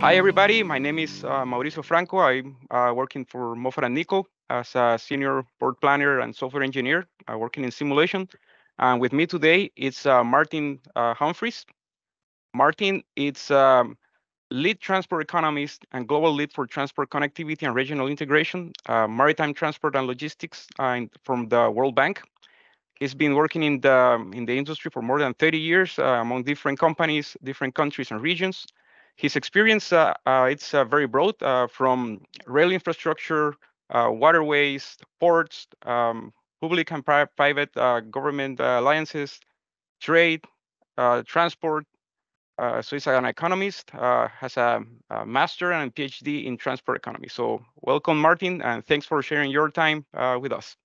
Hi, everybody. My name is Mauricio Franco. I'm working for Moffatt Nichol as a senior port planner and software engineer, working in simulation. And with me today, it's Martin Humphreys. Martin, it's lead transport economist and global lead for transport connectivity and regional integration, maritime transport and logistics from the World Bank. He's been working in the industry for more than 30 years among different companies, different countries and regions. His experience it's very broad from rail infrastructure, waterways, ports, public and private government alliances, trade, transport. So he's an economist, has a master and PhD in transport economy. So welcome, Martin, and thanks for sharing your time with us.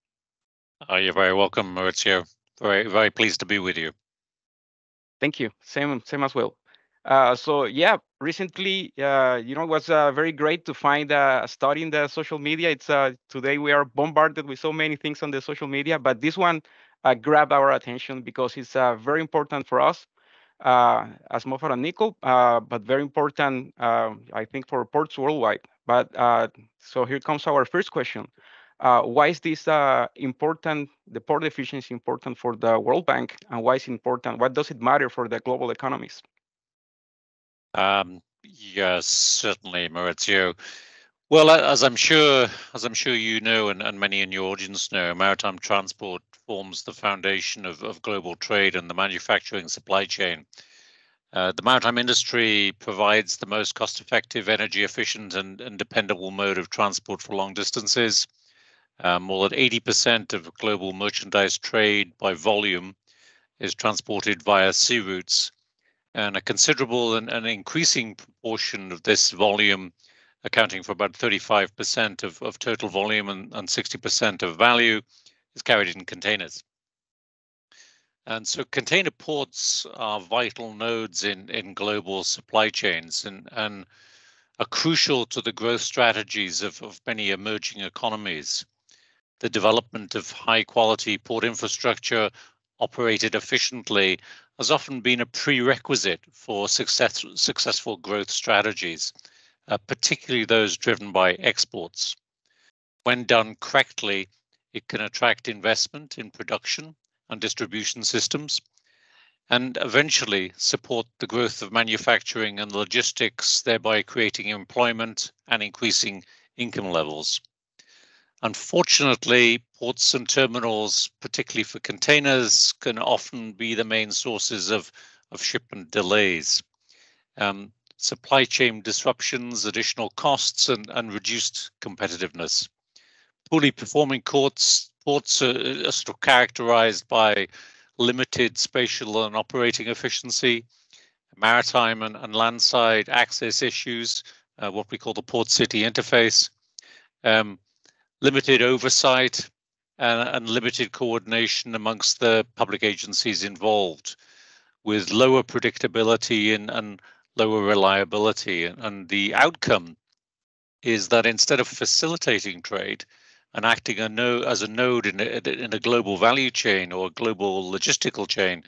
You're very welcome, Maurizio. Very pleased to be with you. Thank you. Same as well. So yeah, recently, it was very great to find a study in the social media. It's today we are bombarded with so many things on the social media, but this one grabbed our attention because it's very important for us as Moffatt Nichol, but very important, I think, for ports worldwide. But so here comes our first question. Why is this important, the port efficiency important for the World Bank, and why is it important? What does it matter for the global economies? Yes, certainly, Maurizio. Well, as I'm sure you know, and many in your audience know, maritime transport forms the foundation of global trade and the manufacturing supply chain. The maritime industry provides the most cost-effective, energy-efficient, and dependable mode of transport for long distances. More than 80% of global merchandise trade by volume is transported via sea routes, and a considerable and increasing proportion of this volume, accounting for about 35% of total volume and 60% of value, is carried in containers. And so container ports are vital nodes in global supply chains and are crucial to the growth strategies of many emerging economies. The development of high-quality port infrastructure operated efficiently has often been a prerequisite for successful growth strategies, particularly those driven by exports. When done correctly, it can attract investment in production and distribution systems, and eventually support the growth of manufacturing and logistics, thereby creating employment and increasing income levels. Unfortunately, ports and terminals, particularly for containers, can often be the main sources of shipment delays. Supply chain disruptions, additional costs, and reduced competitiveness. Poorly performing ports are sort of characterized by limited spatial and operating efficiency, maritime and landside access issues, what we call the port-city interface, limited oversight and limited coordination amongst the public agencies involved, with lower predictability and lower reliability. And the outcome is that instead of facilitating trade and acting as a node in a global value chain or a global logistical chain,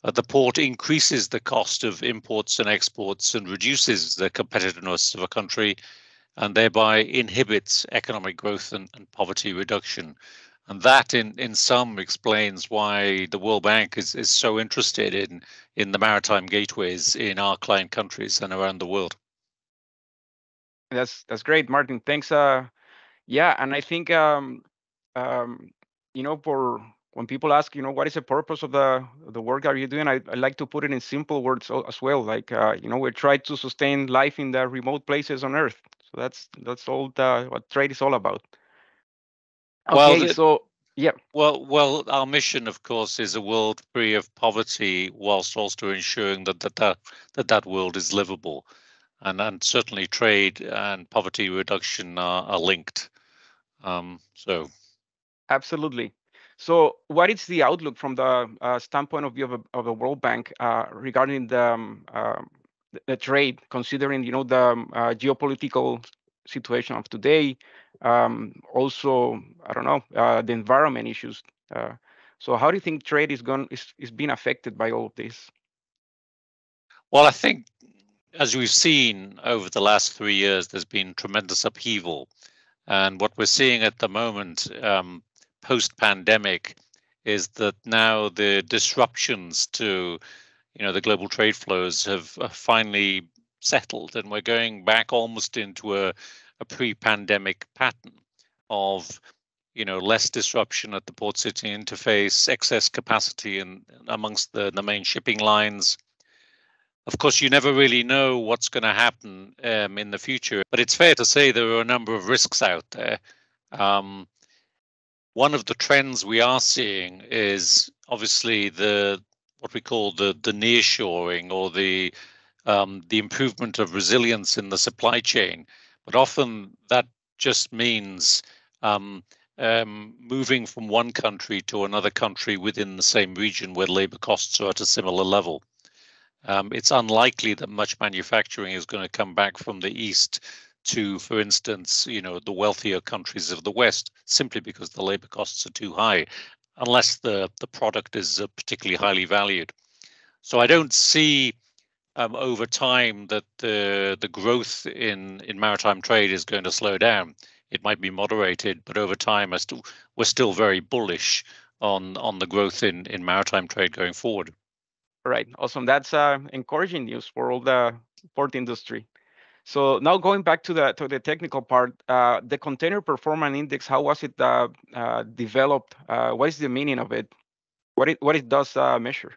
the port increases the cost of imports and exports and reduces the competitiveness of a country, and thereby inhibits economic growth and poverty reduction. And that in sum explains why the World Bank is so interested in the maritime gateways in our client countries and around the world. That's great, Martin. Thanks. Yeah, and I think for when people ask, what is the purpose of the work are you doing? I like to put it in simple words as well. Like we try to sustain life in the remote places on Earth. So that's all what trade is all about. Okay, so yeah. Well, our mission, of course, is a world free of poverty, whilst also ensuring that world is livable, and certainly trade and poverty reduction are linked. So, absolutely. So, what is the outlook from the standpoint of view of the World Bank regarding the trade, considering the geopolitical situation of today, also I don't know the environment issues. So, how do you think trade is being affected by all of this? Well, I think as we've seen over the last 3 years, there's been tremendous upheaval. And what we're seeing at the moment, post-pandemic, is that now the disruptions to, the global trade flows have finally settled, and we're going back almost into a pre-pandemic pattern of, less disruption at the port city interface, excess capacity amongst the main shipping lines. Of course, you never really know what's going to happen in the future, but it's fair to say there are a number of risks out there. One of the trends we are seeing is obviously what we call the nearshoring, or the improvement of resilience in the supply chain. But often that just means moving from one country to another country within the same region where labor costs are at a similar level. It's unlikely that much manufacturing is going to come back from the East to, for instance, the wealthier countries of the West, simply because the labor costs are too high, unless the product is particularly highly valued. So I don't see over time that the growth in maritime trade is going to slow down. It might be moderated, but over time we're still very bullish on the growth in maritime trade going forward. Right, awesome. That's encouraging news for all the port industry. So now going back to the technical part, the container performance index, how was it developed? What is the meaning of it? What it does measure?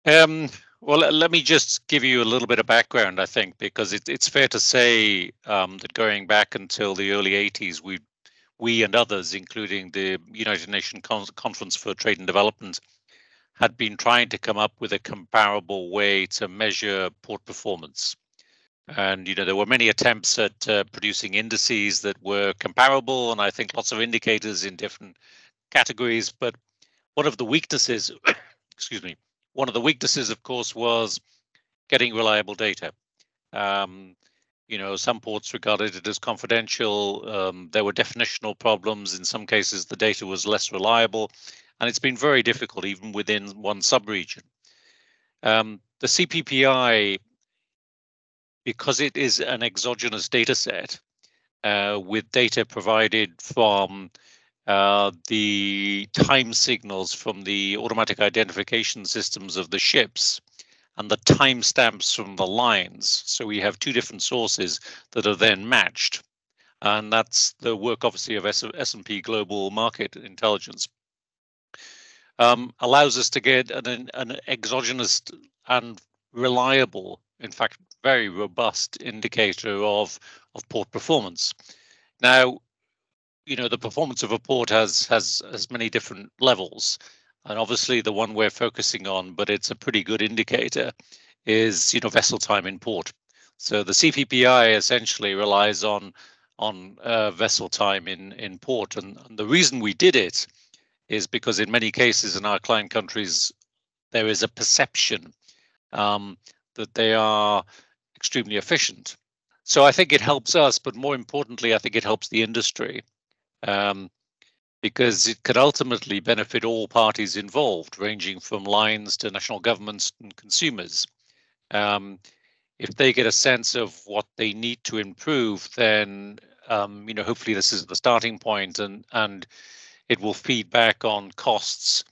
Well, let me just give you a little bit of background, I think, because it's fair to say that going back until the early 80s, we and others, including the United Nations Conference for Trade and Development, had been trying to come up with a comparable way to measure port performance. And, there were many attempts at producing indices that were comparable, and I think lots of indicators in different categories. But one of the weaknesses, one of the weaknesses, of course, was getting reliable data. Some ports regarded it as confidential. There were definitional problems. In some cases, the data was less reliable. And it's been very difficult, even within one subregion. The CPPI, because it is an exogenous data set with data provided from the time signals from the automatic identification systems of the ships and the timestamps from the lines. So we have two different sources that are then matched. And that's the work, obviously, of S&P Global Market Intelligence. Allows us to get an exogenous and reliable, in fact, very robust indicator of port performance. Now, the performance of a port has many different levels, and obviously the one we're focusing on, but it's a pretty good indicator, is vessel time in port. So the CPPI essentially relies on vessel time in port, and the reason we did it is because in many cases in our client countries, there is a perception that they are extremely efficient. So I think it helps us, but more importantly, I think it helps the industry because it could ultimately benefit all parties involved, ranging from lines to national governments and consumers. If they get a sense of what they need to improve, then hopefully this is the starting point, and it will feed back on costs,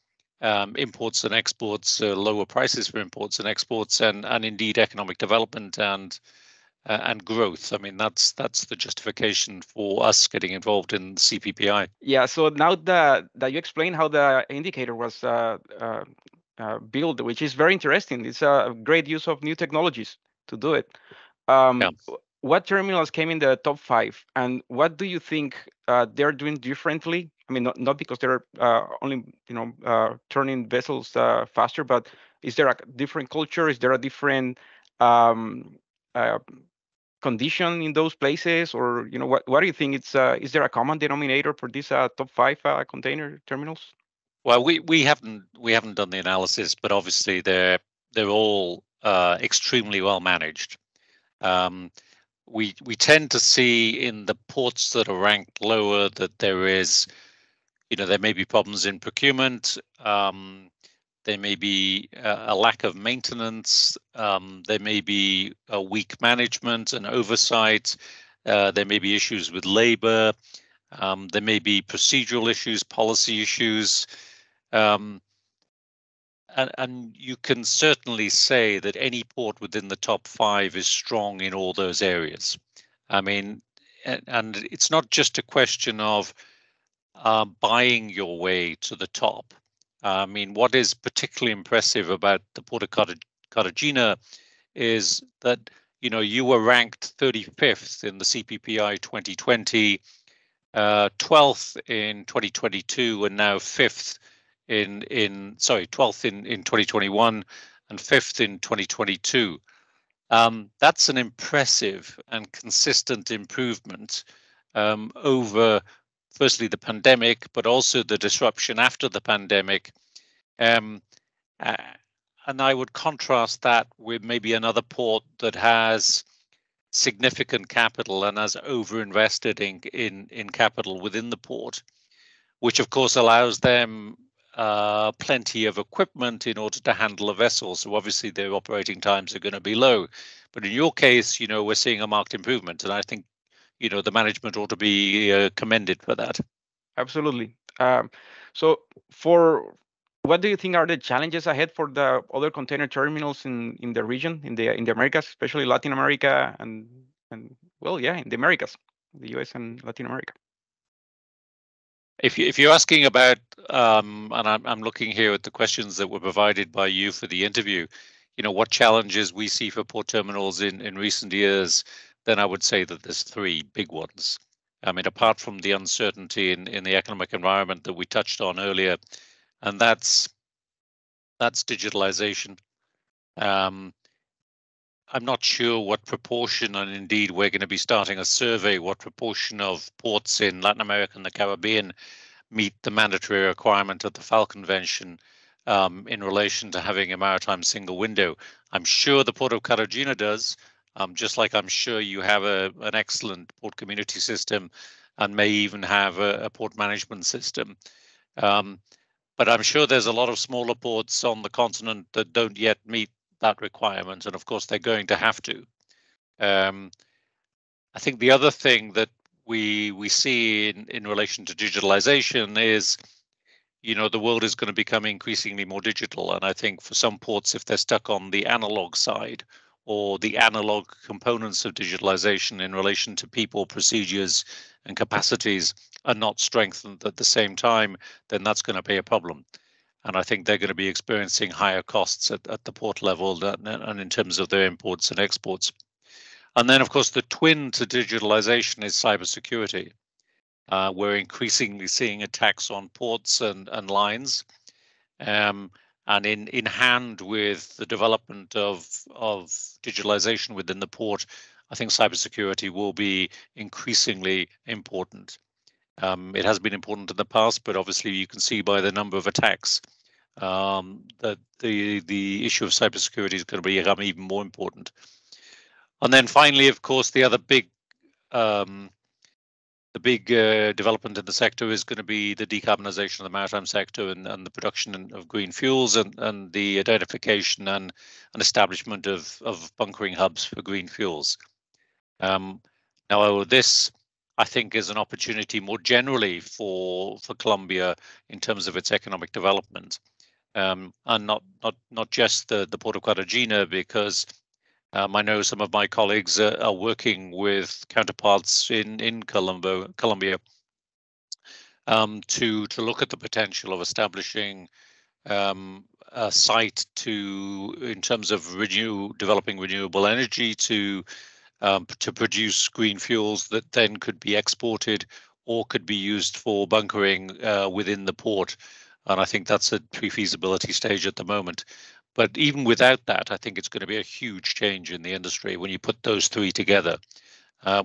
imports and exports, lower prices for imports and exports, and indeed economic development and growth. I mean, that's the justification for us getting involved in the CPPI. Yeah. So now that you explain how the indicator was built, which is very interesting, it's a great use of new technologies to do it. What terminals came in the top 5, and what do you think they're doing differently? I mean, not because they're only turning vessels faster, but is there a different culture? Is there a different condition in those places, or what do you think? Is there a common denominator for these top 5 container terminals? Well, we haven't done the analysis, but obviously they're all extremely well managed. We tend to see in the ports that are ranked lower that there may be problems in procurement. There may be a lack of maintenance. There may be a weak management and oversight. There may be issues with labor. There may be procedural issues, policy issues. And you can certainly say that any port within the top 5 is strong in all those areas. I mean, and it's not just a question of buying your way to the top. I mean, what is particularly impressive about the Port of Cartagena is that, you were ranked 35th in the CPPI 2020, 12th in 2022, and now 5th 12th in 2021 and 5th in 2022. That's an impressive and consistent improvement over, firstly, the pandemic, but also the disruption after the pandemic. And I would contrast that with maybe another port that has significant capital and has overinvested in capital within the port, which of course allows them plenty of equipment in order to handle a vessel. So obviously their operating times are going to be low. But in your case, we're seeing a marked improvement, and I think the management ought to be commended for that. Absolutely. So what do you think are the challenges ahead for the other container terminals in the region, in the Americas, especially Latin America and well, yeah, in the Americas, the US and Latin America? If you're asking about, and I'm looking here at the questions that were provided by you for the interview, what challenges we see for port terminals in recent years, then I would say that there's 3 big ones. I mean, apart from the uncertainty in the economic environment that we touched on earlier, and that's digitalization. I'm not sure what proportion, and indeed we're going to be starting a survey, what proportion of ports in Latin America and the Caribbean meet the mandatory requirement of the FAL Convention in relation to having a maritime single window. I'm sure the Port of Cartagena does, just like I'm sure you have an excellent port community system and may even have a port management system. But I'm sure there's a lot of smaller ports on the continent that don't yet meet that requirement, and of course they're going to have to. I think the other thing that we see in relation to digitalization is, the world is going to become increasingly more digital, and I think for some ports, if they're stuck on the analog side or the analog components of digitalization in relation to people, procedures, and capacities are not strengthened at the same time, then that's going to be a problem. And I think they're going to be experiencing higher costs at the port level and in terms of their imports and exports. And then, of course, the twin to digitalization is cybersecurity. We're increasingly seeing attacks on ports and lines. And in hand with the development of digitalization within the port, I think cybersecurity will be increasingly important. It has been important in the past, but obviously you can see by the number of attacks that the issue of cybersecurity is going to become even more important. And then finally, of course, the other big development in the sector is going to be the decarbonization of the maritime sector and the production of green fuels and the identification and establishment of bunkering hubs for green fuels. Now, this, I think, is an opportunity more generally for Colombia in terms of its economic development, and not just the Port of Cartagena, because I know some of my colleagues are working with counterparts in Colombia to look at the potential of establishing a site in terms of developing renewable energy to produce green fuels that then could be exported or could be used for bunkering within the port. And I think that's at pre-feasibility stage at the moment. But even without that, I think it's going to be a huge change in the industry when you put those 3 together.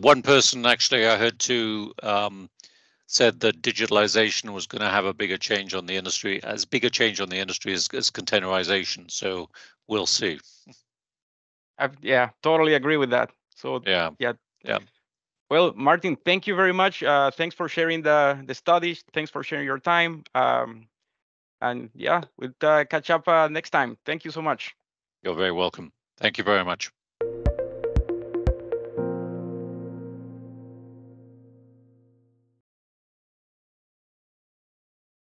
One person actually I heard too said that digitalization was going to have a bigger change on the industry, as big a change on the industry as containerization. So we'll see. Yeah, totally agree with that. So yeah. Well, Martin, thank you very much. Thanks for sharing the studies. Thanks for sharing your time. And yeah, we'll catch up next time. Thank you so much. You're very welcome. Thank you very much.